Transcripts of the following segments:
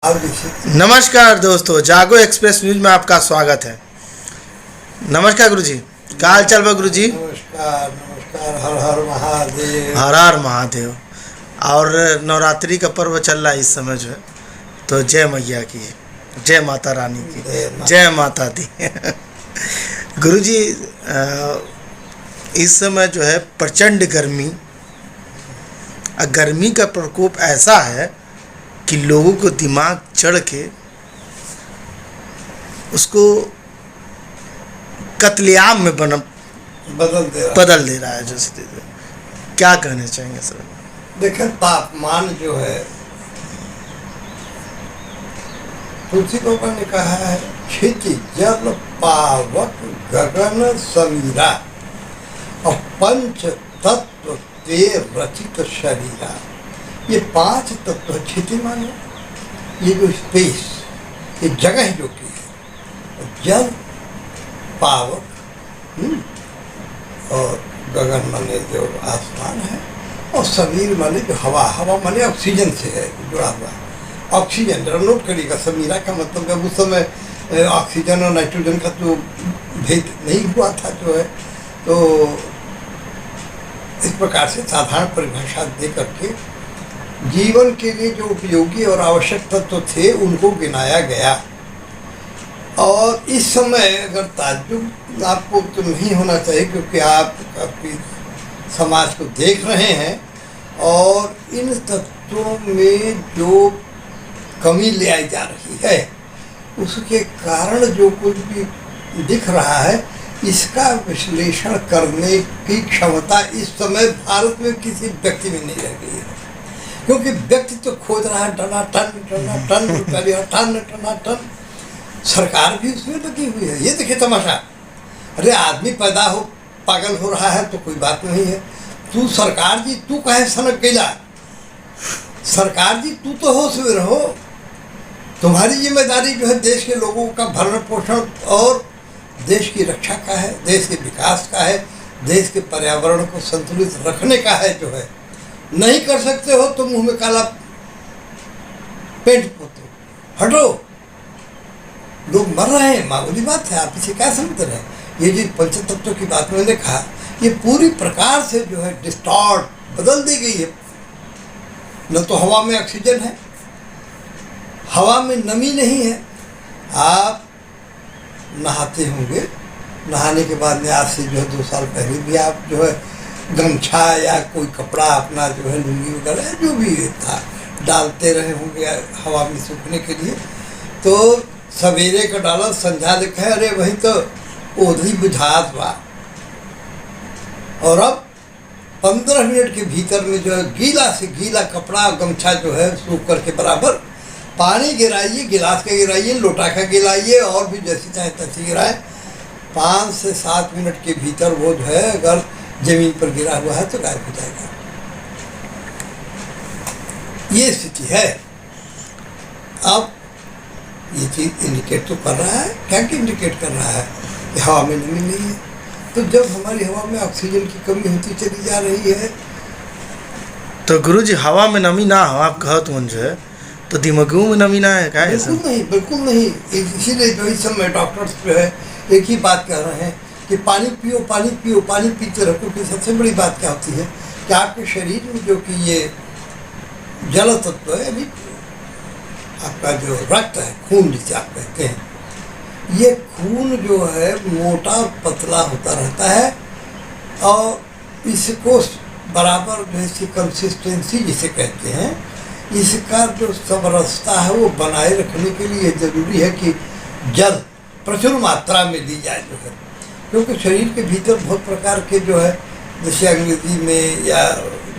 नमस्कार दोस्तों, जागो एक्सप्रेस न्यूज में आपका स्वागत है। नमस्कार गुरुजी, क्या हाल चाल बा गुरुजी? नमस्कार नमस्कार। हर हर महादेव। हर हर महादेव। और नवरात्रि का पर्व चल रहा है इस समय जो है, तो जय मैया की, जय माता रानी की, जय माता दी। गुरुजी, इस समय जो है प्रचंड गर्मी, गर्मी का प्रकोप ऐसा है कि लोगों को दिमाग चढ़ के उसको कत्लेआम में बदल दे रहा है। जो स्थिति, क्या कहना चाहेंगे सर? देखें, तापमान जो है, तुलसी बाबा ने कहा है, क्षिति जल पावक गगन समीरा और पंच तत्व ते रचित शरीरा। ये 5 तत्व, क्षिति माने ये जो स्पेस, ये जगह जो की है, जल पावक और गगन माने जो आसमान है, और समीर माने जो हवा, हवा माने ऑक्सीजन से है जुड़ा हुआ। ऑक्सीजन जरा नोट करिएगा, समीरा का मतलब जब उस समय ऑक्सीजन और नाइट्रोजन का तो भेद नहीं हुआ था जो है, तो इस प्रकार से साधारण परिभाषा दे करके जीवन के लिए जो उपयोगी और आवश्यक तत्व थे उनको गिनाया गया। और इस समय अगर ताज्जुब आपको तो नहीं होना चाहिए, क्योंकि आप काफ़ी समाज को देख रहे हैं और इन तत्वों में जो कमी ले आई जा रही है उसके कारण जो कुछ भी दिख रहा है, इसका विश्लेषण करने की क्षमता इस समय भारत में किसी व्यक्ति में नहीं रह गई है। क्योंकि व्यक्ति तो खोज रहा है टन। सरकार भी उसमें लगी हुई है। ये देखिए तमाशा, अरे आदमी पैदा हो पागल हो रहा है तो कोई बात नहीं है। तू सरकार जी, तू कहे सनक गैला, सरकार जी तू तो होश में रहो। तुम्हारी जिम्मेदारी जो है देश के लोगों का भरण पोषण और देश की रक्षा का है, देश के विकास का है, देश के पर्यावरण को संतुलित रखने का है। जो है नहीं कर सकते हो तो मुंह में काला पेंट पोतो, हटो। लोग मर रहे हैं, मामूली बात है, आप इसे क्या समझ रहे हैं? ये जो पंचतत्व की बात मैंने कहा, ये पूरी प्रकार से जो है डिस्टॉर्ट बदल दी गई है। न तो हवा में ऑक्सीजन है, हवा में नमी नहीं है। आप नहाते होंगे, नहाने के बाद में आज से जो है 2 साल पहले भी आप जो है गमछा या कोई कपड़ा अपना जो है लुंगी वगैरह जो भी था डालते रहे होंगे हवा में सूखने के लिए। तो सवेरे का डाला, संध्या लिखा है, अरे वही तो ओधली बुझात बा। और अब 15 मिनट के भीतर में जो है गीला से गीला कपड़ा गमछा जो है सूख करके बराबर पानी गिराइए, गिलास का गिराइए, लोटा का गिराइए, और भी जैसी चाहे तैसी गिराए। 5 से 7 मिनट के भीतर वो जो है अगर जमीन पर गिरा हुआ है तो गायब हो जाएगा। ये स्थिति है। अब ये चीज इंडिकेट तो कर रहा है, क्या कि इंडिकेट कर रहा है कि हवा में नमी नहीं है। तो जब हमारी हवा में ऑक्सीजन की कमी होती चली जा रही है, तो गुरुजी हवा में नमी ना हो, आप कहत मन जो है, तो दिमागों में नमी ना है क्या? बिल्कुल नहीं, बिल्कुल नहीं। इसीलिए जो इस समय डॉक्टर्स जो है एक ही बात कह रहे हैं कि पानी पियो, पानी पियो, पानी पीते रहो। क्योंकि सबसे बड़ी बात क्या होती है कि आपके शरीर में जो कि ये जल तत्व है, यानी आपका जो रक्त है, खून जिसे आप कहते हैं, ये खून जो है मोटा और पतला होता रहता है, और इसको बराबर जो इसकी कंसिस्टेंसी जिसे कहते हैं, इसका जो समरसता है वो बनाए रखने के लिए ज़रूरी है कि जल प्रचुर मात्रा में दी जाए जो है। क्योंकि शरीर के भीतर बहुत प्रकार के जो है, जैसे अंग्रेजी में या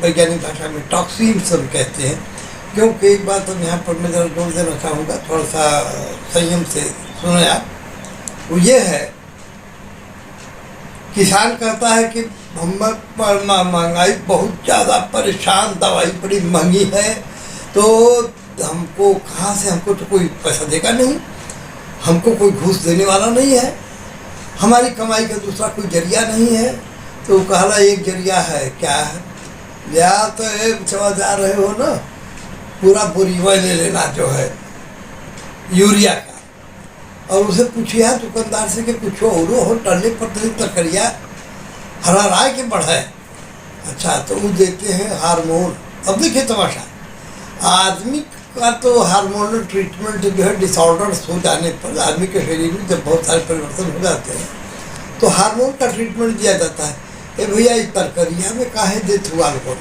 वैज्ञानिक भाषा में टॉक्सिन्स हम कहते हैं। क्योंकि एक बात हम यहाँ पर मैं ज़रा जोर देना चाहूँगा, थोड़ा सा संयम से सुने आप। वो ये है, किसान कहता है कि हम महंगाई बहुत ज़्यादा, परेशान, दवाई बड़ी महंगी है, तो हमको कहाँ से, हमको तो कोई पैसा देगा नहीं, हमको कोई घूस देने वाला नहीं है, हमारी कमाई का दूसरा कोई जरिया नहीं है। तो कहला एक जरिया है, क्या है? या तो एक चवा जा रहे हो ना, पूरा बोरीवा ले लेना जो है, यूरिया का, और उसे पूछिया दुकानदार से कि कुछ और हो टल्ले पतली तकरिया हरा राय के बढ़े। अच्छा, तो वो देते हैं हार्मोन। अब देखिए तमाशा, आदमी का तो हार्मोनल ट्रीटमेंट जो है डिसऑर्डर्स हो जाने पर आदमी के शरीर में जब बहुत सारे परिवर्तन हो जाते हैं तो हार्मोन का ट्रीटमेंट दिया जाता है। ए भैया इस तरकरिया में काहे देत हुआ कौन,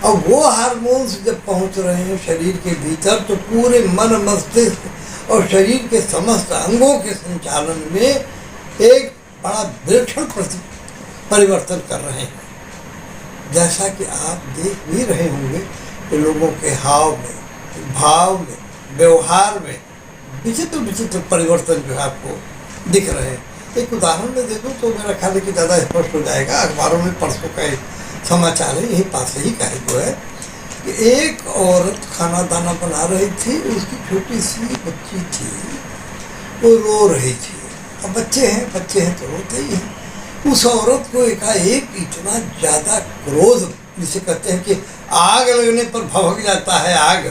और वो हार्मोन्स जब पहुंच रहे हैं शरीर के भीतर तो पूरे मन मस्तिष्क और शरीर के समस्त अंगों के संचालन में एक बड़ा विलक्षण परिवर्तन कर रहे हैं। जैसा कि आप देख भी रहे होंगे कि लोगों के हाव में, भाव में, व्यवहार में विचित्र विचित्र परिवर्तन जो है आपको दिख रहे हैं। एक उदाहरण में दे दूँ तो मेरा ख्याल है कि ज़्यादा स्पष्ट हो जाएगा। अखबारों में परसों का एक समाचार है, यही पास ही का है, जो है कि एक औरत खाना दाना बना रही थी, उसकी छोटी सी बच्ची थी, वो रो रही थी। अब बच्चे हैं तो रोते ही हैं। उस औरत को एकाएक इतना ज़्यादा क्रोध, जिसे कहते हैं कि आग लगने पर भभक जाता है, आग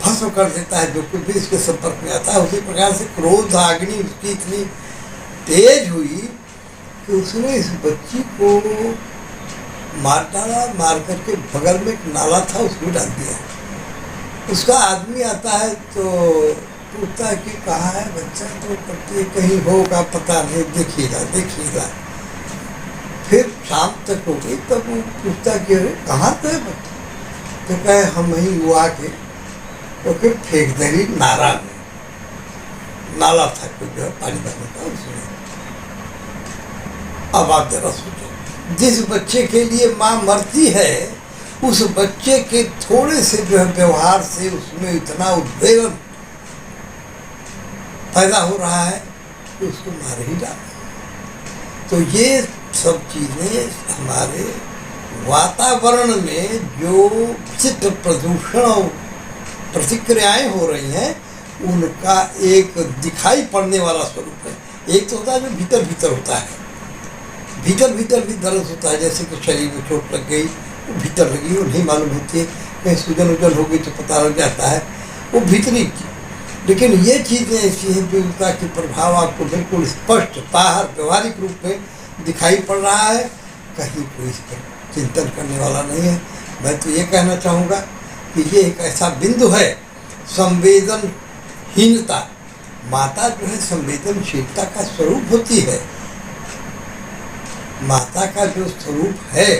भस्म कर देता है जो कुछ भी इसके संपर्क में आता है, उसी प्रकार से क्रोध आग्नि उसकी इतनी तेज हुई कि उसने इस बच्ची को मार डाला। मार करके बगल में एक नाला था उसमें डाल दिया। उसका आदमी आता है तो पूछता है कि कहाँ है बच्चा, तो कहती है कहीं होगा पता नहीं, देखिएगा। फिर शाम तक हो गई, तब वो पूछता कि अरे कहाँ थे बच्चा, तो कहे हम ही वो आके तो फिर फेंक दे नाला में। नाला था कोई जो है पानी भरने का उसमें। अब आप जरा सोचो, जिस बच्चे के लिए माँ मरती है उस बच्चे के थोड़े से जो है व्यवहार से उसमें इतना उद्वेलन पैदा हो रहा है कि उसको मार ही डाला। तो ये सब चीज़ें हमारे वातावरण में जो विचित्र प्रदूषण और प्रतिक्रियाएं हो रही हैं उनका एक दिखाई पड़ने वाला स्वरूप है। एक तो होता है जो भीतर भीतर होता है, भीतर भी दर्द होता है, जैसे कि शरीर में चोट लग गई, वो भीतर लगी, वो नहीं मालूम होती है, कहीं सूजन उजन हो गई तो पता लग जाता है, वो भीतरी की। लेकिन ये चीज़ें ऐसी हैं जो उनका कि प्रभाव आपको बिल्कुल स्पष्ट बाहर व्यवहारिक रूप में दिखाई पड़ रहा है, कहीं कोई इस पर चिंतन करने वाला नहीं है। मैं तो ये कहना चाहूँगा कि ये एक ऐसा बिंदु है, संवेदनहीनता। माता जो है संवेदनशीलता का स्वरूप होती है। माता का जो स्वरूप है?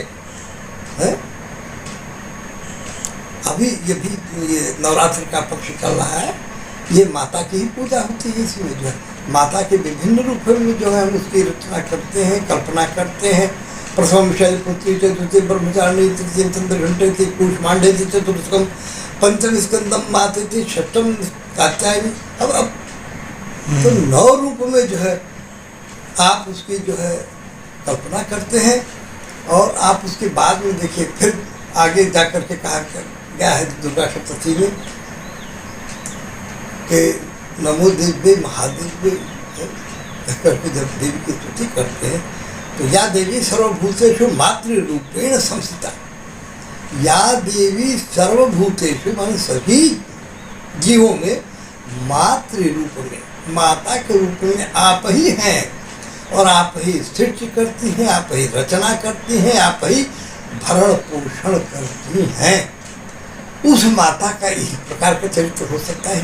अभी ये नवरात्र का पक्ष चल रहा है, ये माता की ही पूजा होती है। इसमें जो है माता के विभिन्न रूपों में जो है हम उसकी रचना करते हैं, कल्पना करते हैं। प्रथम शैलपुत्री चतुर्थी ब्रह्मचारिणी तृतीय चंद्र घंटे थी कूष्मांडे थी चतुर्थकम पंचम स्कंदम माते थी षष्टम कात्यायनी। अब तो 9 रूप में जो है आप उसकी जो है कल्पना करते हैं, और आप उसके बाद में देखिए फिर आगे जाकर के कहा गया है दुर्गा सप्तशती में कि नमो देवी महादेव करके जब देवी की स्तुति करते हैं तो या देवी सर्वभूतेषु मातृरूपेण संस्थिता। या देवी सर्वभूतेषु माने सभी जीवों में मातृ रूप में, माता के रूप में आप ही हैं, और आप ही सृष्टि करती हैं, आप ही रचना करती हैं, आप ही भरण पोषण करती हैं। उस माता का इस प्रकार का चरित्र हो सकता है।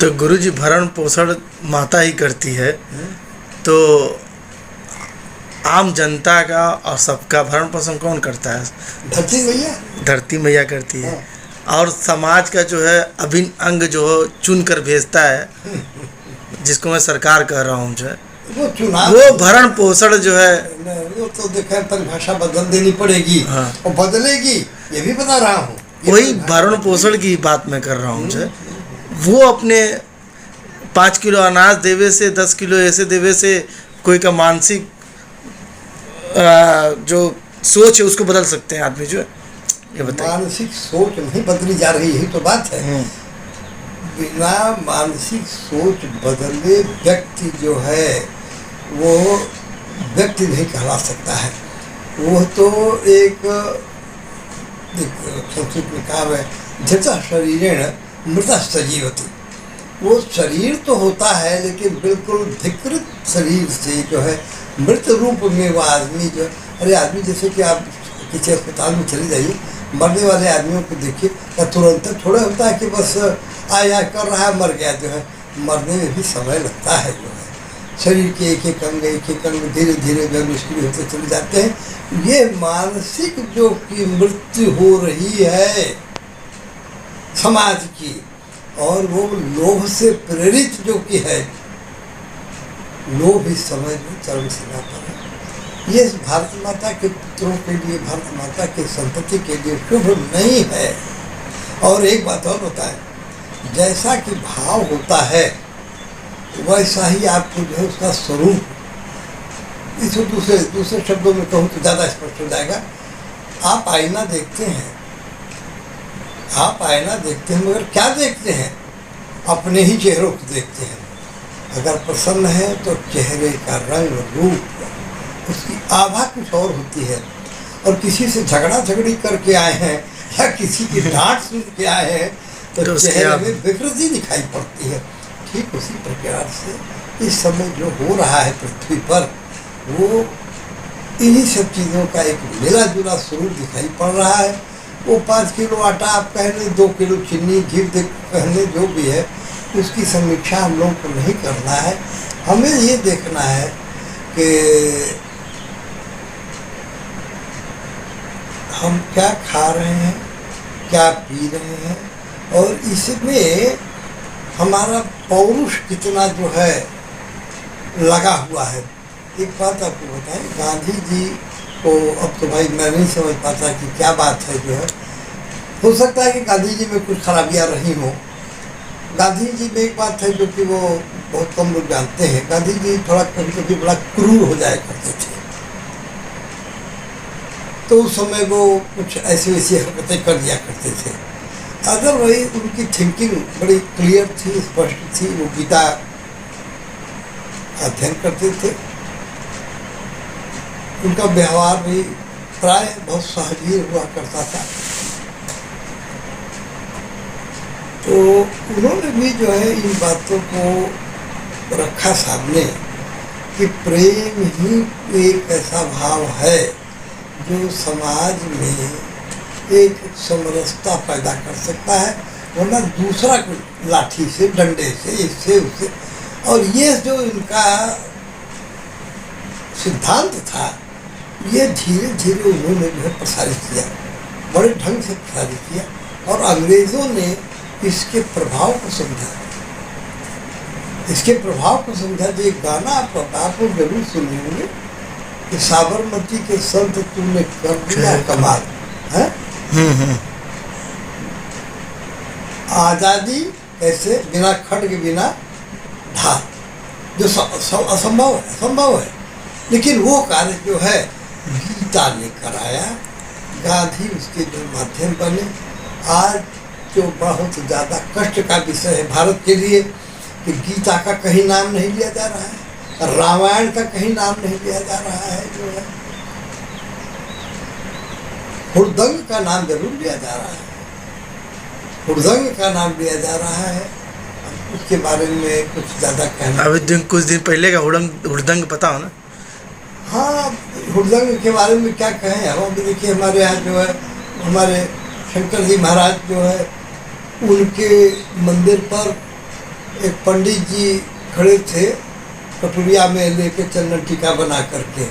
तो गुरुजी भरण पोषण माता ही करती है, तो आम जनता का और सबका भरण पोषण कौन करता है? धरती मैया, धरती मैया करती है। और समाज का जो है अभिन्न अंग जो चुन कर भेजता है, जिसको मैं सरकार कह रहा हूँ, जो है वो चुनाव, वो भरण पोषण जो है वो तो देखा परिभाषा बदल देनी पड़ेगी। हाँ। और बदलेगी, ये भी बता रहा हूँ। वही भरण पोषण की बात मैं कर रहा हूँ। जो वो अपने 5 किलो अनाज देवे से, 10 किलो ऐसे देवे से कोई का मानसिक जो सोच है उसको बदल सकते हैं आदमी। जो है ये बताइए। मानसिक सोच नहीं बदली जा रही, यही तो बात है। बिना मानसिक सोच बदले व्यक्ति जो है वो व्यक्ति नहीं कहला सकता है। वो तो एक संस्कृत में कहा है धृत शरीरेण मृता सजीवती। वो शरीर तो होता है लेकिन बिल्कुल विकृत शरीर से जो है मृत रूप में वो आदमी जो, अरे आदमी जैसे कि आप किसी अस्पताल में चले जाइए, मरने वाले आदमियों को देखिए, या तुरंत थोड़ा होता है कि बस आया कर रहा है मर गया, जो है मरने में भी समय लगता है। जो है शरीर के एक अंग धीरे धीरे जो निष्क्रिय होते चले जाते हैं। ये मानसिक जो कि मृत्यु हो रही है समाज की, और वो लोभ से प्रेरित जो कि है, लोभ इस समय में चरम सीमा पर है। ये भारत माता के पुत्रों के लिए, भारत माता के संतति के लिए शुभ नहीं है। और एक बात और बताएं, जैसा कि भाव होता है वैसा ही आपको जो है उसका स्वरूप, इसको दूसरे शब्दों में कहूँ तो ज़्यादा स्पष्ट हो जाएगा। आप आईना देखते हैं, मगर क्या देखते हैं? अपने ही चेहरों को देखते हैं। अगर प्रसन्न है तो चेहरे का रंग रूप, उसकी आभा कुछ और होती है। और किसी से झगड़ा झगड़ी करके आए हैं या किसी की डांट सुन के आए हैं तो चेहरे में विकृति दिखाई पड़ती है। ठीक उसी प्रकार से इस समय जो हो रहा है पृथ्वी पर, वो इन्हीं सब चीज़ों का एक मिला जुला स्वरूप दिखाई पड़ रहा है। वो 5 किलो आटा आप कह लें, 2 किलो चीनी घी कह लें, जो भी है उसकी समीक्षा हम लोगों को नहीं करना है। हमें ये देखना है कि हम क्या खा रहे हैं, क्या पी रहे हैं, और इसमें हमारा पौरुष कितना जो है लगा हुआ है। एक बात आपको बताएं, गांधी जी को अब तो भाई मैं नहीं समझ पाता कि क्या बात है। जो है हो सकता है कि गांधी जी में कुछ खराबियां रही हों। गांधी जी में एक बात है जो कि वो बहुत कम लोग जानते हैं, गांधी जी थोड़ा कभी कभी बड़ा क्रूर हो जाया करते थे। तो उस समय वो कुछ ऐसी वैसी हरकतें कर दिया करते थे। अदरवाइज उनकी थिंकिंग बड़ी क्लियर थी, स्पष्ट थी। वो गीता अध्ययन करते थे। उनका व्यवहार भी प्राय बहुत सहजील हुआ करता था। तो उन्होंने भी जो है इन बातों को रखा सामने कि प्रेम ही एक ऐसा भाव है जो समाज में एक समरसता पैदा कर सकता है, वरना दूसरा लाठी से, डंडे से, इससे उससे। और ये जो इनका सिद्धांत था, ये धीरे धीरे उन्होंने जो है प्रसारित किया, बड़े ढंग से प्रसारित किया। और अंग्रेज़ों ने इसके प्रभाव को समझा। इसके प्रभाव को समझा। जो एक गाना आप जरूर सुने होंगे कि साबरमती के संत तुमने कर दिया कमाल है। आज़ादी कैसे, बिना खड्ग बिना ढाल, जो असंभव है। लेकिन वो कार्य जो है गीता ने कराया। गांधी उसके जो माध्यम बने। आज जो बहुत ज़्यादा कष्ट का विषय है भारत के लिए कि गीता का कहीं नाम नहीं लिया जा रहा है, रामायण का कहीं नाम नहीं लिया जा रहा है। जो है हुड़दंग का नाम जरूर लिया जा रहा है, हुड़दंग का नाम लिया जा रहा है। उसके बारे में कुछ ज़्यादा कहना, अभी कुछ दिन पहले का हुड़दंग पता हो ना? हाँ, हुड़दंग के बारे में क्या कहें। अब अभी देखिए हमारे यहाँ जो है, हमारे शंकर जी महाराज जो है, उनके मंदिर पर एक पंडित जी खड़े थे, कटोरिया में लेके चंदन टीका बना करके।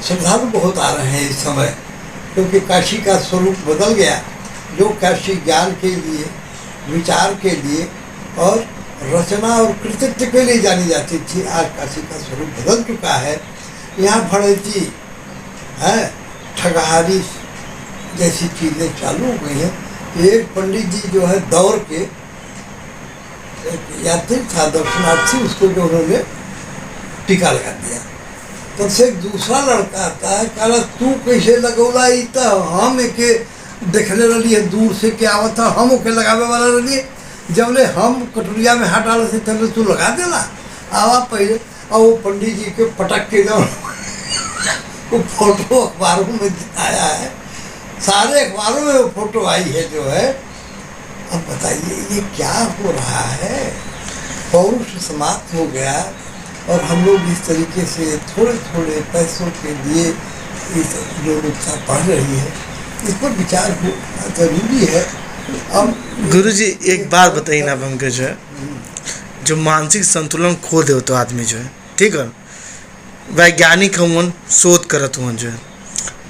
श्रद्धालु बहुत आ रहे हैं इस समय, क्योंकि काशी का स्वरूप बदल गया। जो काशी ज्ञान के लिए, विचार के लिए और रचना और कृतित्व के लिए जानी जाती थी, आज काशी का स्वरूप बदल चुका है। यहाँ भड़ेती है, ठगहारी जैसी चीज़ें चालू हो गई हैं। एक पंडित जी जो है दौड़ के, एक यात्री था दर्शनार्थी, उसको जो उन्होंने टीका लगा दिया। तब से एक दूसरा लड़का आता है, कहा तू कैसे लगौला? इतना हम के देखने रही है दूर से क्या आवत था, हम ओके लगावे वाला रही। जब ले हम कटोरिया में हाथ डाले थे तब तू लगा देला आवा पहले। और वो पंडित जी के पटक के जो वो फोटो अखबारों में आया है, सारे अखबारों में वो फोटो आई है। जो है अब बताइए ये क्या हो रहा है? पौरुष समाप्त हो गया और हम लोग इस तरीके से थोड़े थोड़े पैसों के लिए इस लोलुपता बढ़ रही है, इस पर विचार होना जरूरी है। अब गुरुजी एक बात बताइए ना हमके जो है, जो मानसिक संतुलन खो दे तो आदमी जो है, ठीक है, वैज्ञानिक हुन शोध करत हुन जो है,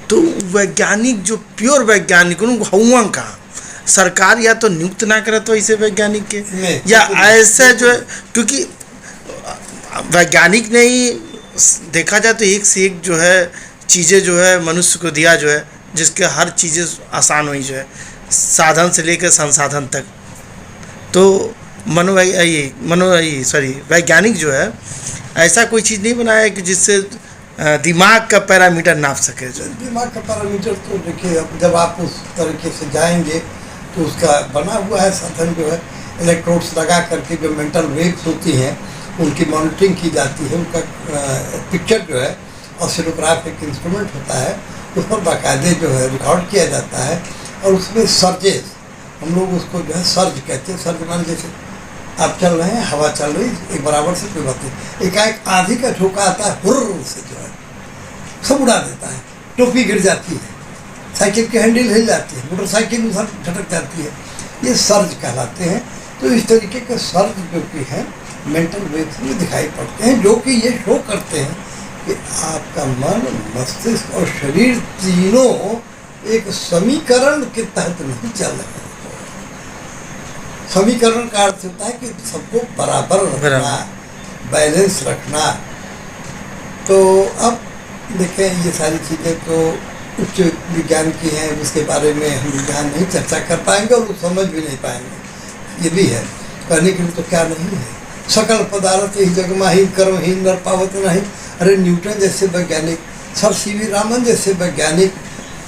तो वैज्ञानिक जो प्योर वैज्ञानिक हुआ कहाँ? सरकार या तो नियुक्त ना करे तो ऐसे वैज्ञानिक के, या ऐसे जो है, क्योंकि वैज्ञानिक ने ही देखा जाए तो एक से एक जो है चीज़ें जो है मनुष्य को दिया जो है, जिसके हर चीज़ें आसान हुई जो है, साधन से लेकर संसाधन तक। तो वैज्ञानिक जो है ऐसा कोई चीज़ नहीं बनाया कि जिससे दिमाग का पैरामीटर नाप सके। जो दिमाग का पैरामीटर तो देखिए, अब जब आप उस तरीके से जाएंगे तो उसका बना हुआ है साधन जो है, इलेक्ट्रोड्स लगा करके जो मेंटल वेव्स होती हैं उनकी मॉनिटरिंग की जाती है, उनका पिक्चर जो है ऑसिलोग्राफ एक इंस्ट्रूमेंट होता है, उस पर बाकायदे जो है रिकॉर्ड किया जाता है और उसमें सर्जेस, हम लोग उसको जो है सर्ज कहते हैं। सर्ज मान जैसे आप चल रहे हैं, हवा चल रही एक बराबर से कोई बात नहीं, एकाएक आंधी का झोंका आता है, हुर्र से जो है सब उड़ा देता है, टोपी गिर जाती है, साइकिल की हैंडल हिल जाती है, मोटरसाइकिल उधर झटक जाती है, ये सर्ज कहलाते हैं। तो इस तरीके के सर्ज जो कि हैं मेंटल वेव्स में दिखाई पड़ते हैं, जो कि ये शो करते हैं कि आपका मन, मस्तिष्क और शरीर तीनों एक समीकरण के तहत नहीं चल रहे हैं। समीकरण का अर्थ होता है कि सबको बराबर रखना, बैलेंस रखना। तो अब देखें ये सारी चीज़ें तो उच्च विज्ञान की हैं, उसके बारे में हम विज्ञान नहीं चर्चा कर पाएंगे और वो समझ भी नहीं पाएंगे। ये भी है, कहने के लिए तो क्या नहीं है। सकल पदार्थ ही जगमाहीन कर्महीन नर पावत नहीं। अरे न्यूटन जैसे वैज्ञानिक, सर सीवी रामन जैसे वैज्ञानिक,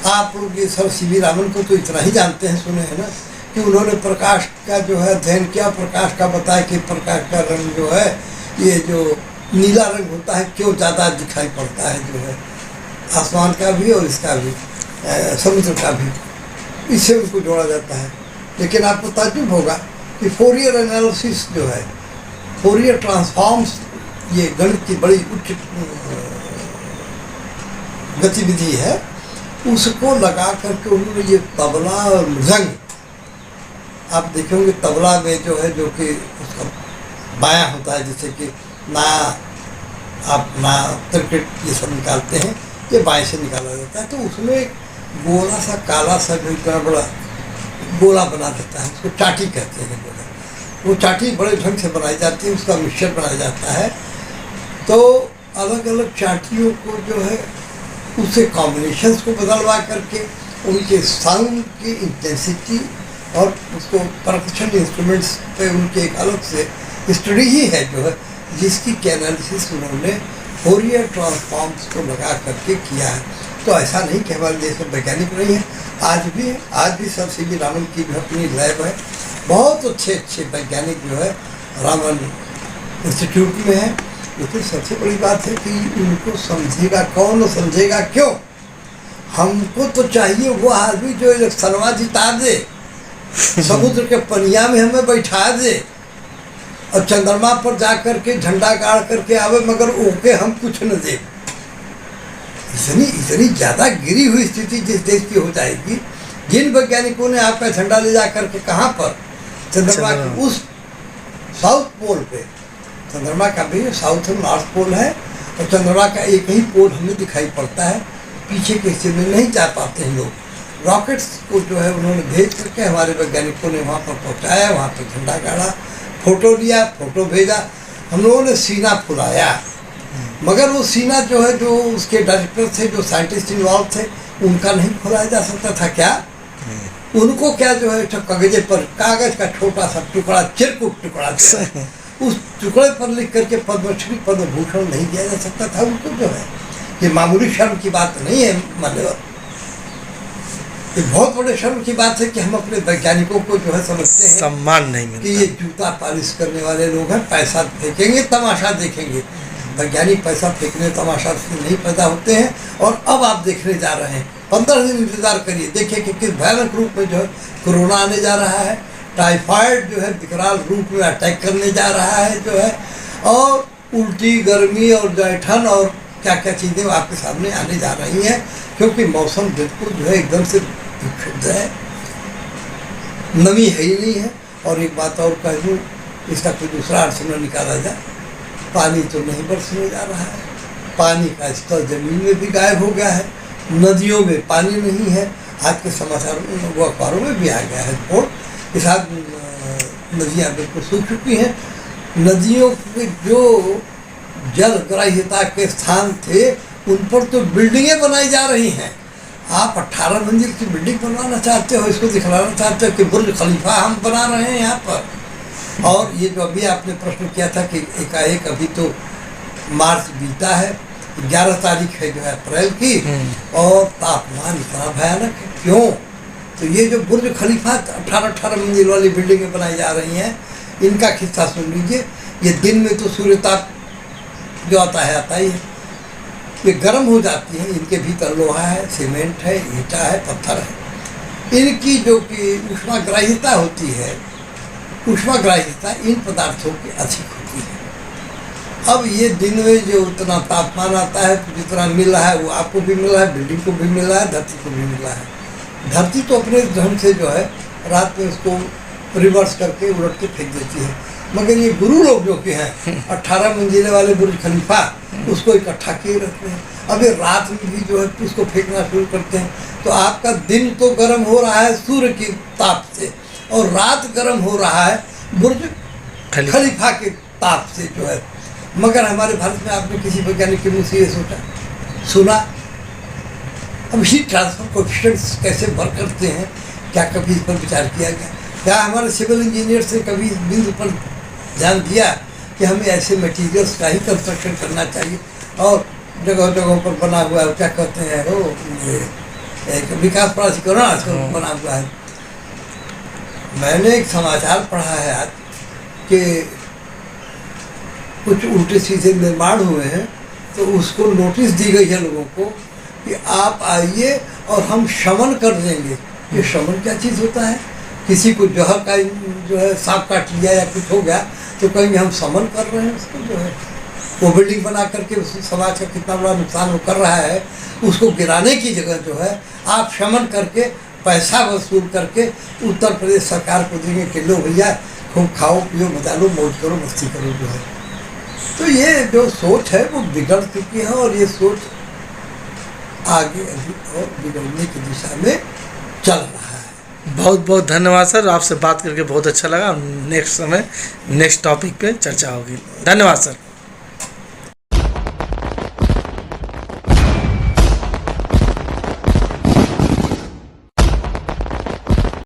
आप लोग ये सर सीवी रामन को तो इतना ही जानते हैं, सुने हैं ना, कि उन्होंने प्रकाश का जो है अध्ययन किया, प्रकाश का बताया कि प्रकाश का रंग जो है, ये जो नीला रंग होता है क्यों ज़्यादा दिखाई पड़ता है, जो है आसमान का भी और इसका भी, समुद्र का भी, इससे उनको जोड़ा जाता है। लेकिन आपको ताज्जुब होगा कि फोरियर एनालिसिस जो है, फोरियर ट्रांसफॉर्म्स, ये गणित की बड़ी उच्च गतिविधि है, उसको लगा करके उन्होंने ये तबला और मृदंग, आप देखेंगे तबला में जो है, जो कि उसका बायां होता है, जैसे कि ना आप ना क्रिकेट ये सब निकालते हैं, ये बाएं से निकाला जाता है, तो उसमें एक गोला सा काला सा जो इतना बड़ा गोला बना देता है, उसको चाटी कहते हैं गोला। वो चाटी बड़े ढंग से बनाई जाती है, उसका मिक्सचर बनाया जाता है। तो अलग अलग चाटियों को जो है उससे कॉम्बिनेशंस को बदलवा करके उनके साउंड की इंटेंसिटी और उसको परकशन इंस्ट्रूमेंट्स पे उनके एक अलग से स्टडी ही है जो है, जिसकी एनालिसिस उन्होंने फोरियर ट्रांसफॉर्म्स को लगा करके किया है। तो ऐसा नहीं कि हमारे देश में वैज्ञानिक नहीं है, आज भी है। आज भी सर सी वी रामन की भी अपनी लैब है, बहुत अच्छे अच्छे वैज्ञानिक जो है रामन इंस्टीट्यूट में है। लेकिन सबसे बड़ी बात है कि उनको समझेगा कौन और समझेगा क्यों? हमको तो चाहिए वो आदमी जो इलेक्शनवा जिता दे, समुद्र के पनिया में हमें बैठा दे और चंद्रमा पर जा करके झंडा गाड़ करके आवे, मगर ओके हम कुछ न दे। इतनी ज़्यादा गिरी हुई स्थिति जिस देश की हो जाएगी, जिन वैज्ञानिकों ने आपका झंडा ले जा करके कहाँ पर, चंद्रमा के उस साउथ पोल पे, चंद्रमा का भी साउथ और नॉर्थ पोल है, और चंद्रमा का एक ही पोल हमें दिखाई पड़ता है, पीछे के हिस्से में नहीं जा पाते हैं लोग। रॉकेट्स को जो है उन्होंने भेज करके हमारे वैज्ञानिकों ने वहाँ पर पहुँचाया, वहाँ पर झंडा गाड़ा, फोटो लिया, फोटो भेजा, हम लोगों ने सीना फुलाया। मगर वो सीना जो है, जो उसके डायरेक्टर थे, जो साइंटिस्ट इन्वॉल्व थे, उनका नहीं खुलाया जा सकता था क्या? उनको क्या जो है कागजे पर, कागज का छोटा सा टुकड़ा, चिरकुट टुकड़ा, उस टुकड़े पर लिख करके पद्मश्री पद्म भूषण नहीं दिया जा सकता था उनको? जो है ये मामूली शर्म की बात नहीं है, मान्यवर, ये बहुत बड़े शर्म की बात है कि हम अपने वैज्ञानिकों को जो है समझते हैं सम्मान नहीं मिलता कि ये जूता पालिश करने वाले लोग हैं, पैसा फेंकेंगे, तमाशा देखेंगे। वैज्ञानिक पैसा फेंकने तमाशा से नहीं पैदा होते हैं। और अब आप देखने जा रहे हैं, 15 दिन इंतजार करिए, देखिए कि किस भयानक रूप में जो है कोरोना आने जा रहा है, टाइफाइड जो है विकराल रूप में अटैक करने जा रहा है जो है, और उल्टी, गर्मी और जैठन और क्या क्या चीज़ें आपके सामने आने जा रही हैं, क्योंकि मौसम बिल्कुल जो है एकदम से विक्षुब्ध है, नमी है ही नहीं है। और एक बात और कह दूँ, इसका कोई दूसरा अर्थ न निकाला जाए, पानी तो नहीं बरसने जा रहा है, पानी का स्तर जमीन में भी गायब हो गया है, नदियों में पानी नहीं है। आज के समाचार में वो अखबारों में भी आ गया है रिपोर्ट के साथ, नदियाँ बिल्कुल सूख चुकी हैं। नदियों के जो जल ग्राह्यता के स्थान थे उन पर तो बिल्डिंगें बनाई जा रही हैं। आप 18 मंजिल की बिल्डिंग बनवाना चाहते हो, इसको दिखलाना चाहते हो कि बुर्ज खलीफा हम बना रहे हैं यहाँ पर। और ये जो अभी आपने प्रश्न किया था कि एकाएक अभी तो मार्च बीता है, 11 तारीख है जो है अप्रैल की, और तापमान इतना भयानक है। क्यों? तो ये जो बुर्ज खलीफा 18 मंजिल वाली बिल्डिंगें बनाई जा रही हैं, इनका किस्सा सुन लीजिए। ये दिन में तो सूर्य ताप जो आता ही है, ये गर्म हो जाती हैं। इनके भीतर लोहा है, सीमेंट है, ईंटा है, पत्थर है। इनकी जो कि ऊष्माग्राह्यता होती है, ऊष्माग्राह्यता इन पदार्थों की अधिक होती है। अब ये दिन में जो उतना तापमान आता है, तो जितना मिल रहा है वो आपको भी मिल रहा है, बिल्डिंग को भी मिल रहा है, धरती को भी मिल रहा है। धरती तो अपने ढंग से जो है रात में उसको रिवर्स करके उलट के फेंक देती है, मगर ये गुरु लोग जो कि हैं 18 मंजिले वाले बुर्ज खलीफा उसको इकट्ठा किए रखते हैं। अब ये रात में भी जो है उसको फेंकना शुरू करते हैं। तो आपका दिन तो गर्म हो रहा है सूर्य की ताप से, और रात गर्म हो रहा है बुर्ज खलीफा के ताप से जो है। मगर हमारे भारत में आपने किसी वैज्ञानिक के मुँह से ये सुना? अब हीट ट्रांसफर कोएफिशिएंट्स कैसे वर्क करते हैं, क्या कभी इस पर विचार किया गया? क्या हमारे सिविल इंजीनियर्स ने कभी इस बिंदु पर ध्यान दिया कि हमें ऐसे मटेरियल्स का ही कंस्ट्रक्शन करना चाहिए? और जगह जगहों पर बना हुआ है, क्या कहते हैं वो, एक विकास प्राधिकरण आजकल बना हुआ है। मैंने एक समाचार पढ़ा है आज कि कुछ उल्टे सीधे निर्माण हुए हैं, तो उसको नोटिस दी गई है लोगों को कि आप आइए और हम शमन कर देंगे। ये शमन क्या चीज़ होता है? किसी को जहर का जो है सांप काट लिया या कुछ हो गया तो कहेंगे हम समन कर रहे हैं उसको, जो है वो बिल्डिंग बना करके उस समाज का कितना बड़ा नुकसान वो कर रहा है, उसको गिराने की जगह जो है आप शमन करके पैसा वसूल करके उत्तर प्रदेश सरकार को देंगे कि लो भैया खूब खाओ पियो मजा लो मौज करो मस्ती करो जो है। तो ये जो सोच है वो बिगड़ चुकी है, और ये सोच आगे अभी और बिगड़ने की दिशा में चल रहा है। बहुत बहुत धन्यवाद सर, आपसे बात करके बहुत अच्छा लगा। नेक्स्ट समय नेक्स्ट टॉपिक पे चर्चा होगी। धन्यवाद सर।